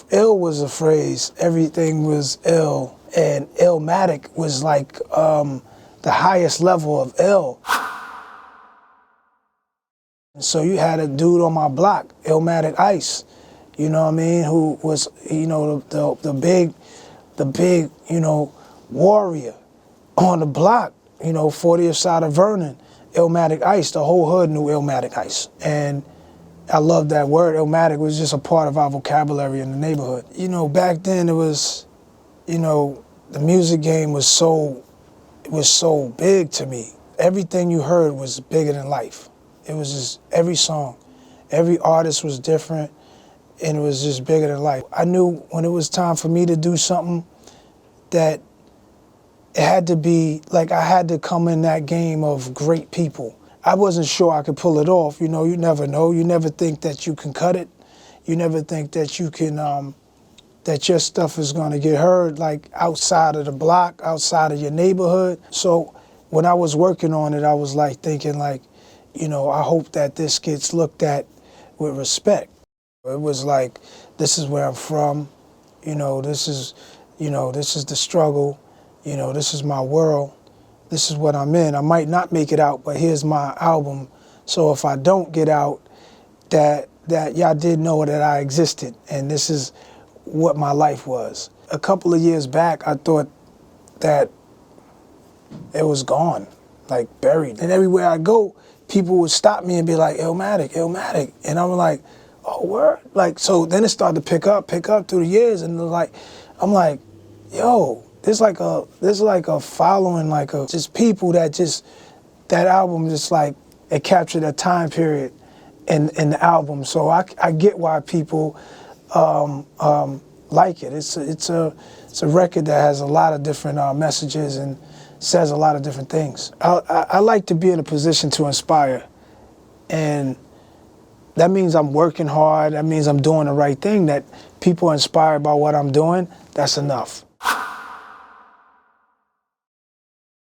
Ill was a phrase. Everything was ill. And Illmatic was like the highest level of ill. So you had a dude on my block, Illmatic Ice, you know what I mean, who was, you know, the big, you know, warrior on the block, you know, 40th side of Vernon, Illmatic Ice. The whole hood knew Illmatic Ice. And I love that word. Illmatic was just a part of our vocabulary in the neighborhood. You know, back then it was, you know, the music game was so big to me. Everything you heard was bigger than life. It was just every song, every artist was different, and it was just bigger than life. I knew when it was time for me to do something that it had to be, like I had to come in that game of great people. I wasn't sure I could pull it off. You know, you never know. You never think that you can cut it. You never think that you can, that your stuff is gonna get heard like outside of the block, outside of your neighborhood. So when I was working on it, I was like thinking like, you know, I hope that this gets looked at with respect. It was like, this is where I'm from, you know, this is the struggle, you know, this is my world, this is what I'm in. I might not make it out, but here's my album. So if I don't get out, that y'all did know that I existed, and this is what my life was. A couple of years back, I thought that it was gone, like buried. And everywhere I go, people would stop me and be like, Illmatic, Illmatic. And I'm like, oh, word? Like, so then it started to pick up through the years. And like, I'm like, yo, there's like a following, like just people that that album just like, it captured a time period in the album. So I get why people like it. It's a record that has a lot of different messages and says a lot of different things. I like to be in a position to inspire, and that means I'm working hard, that means I'm doing the right thing, that people are inspired by what I'm doing. That's enough.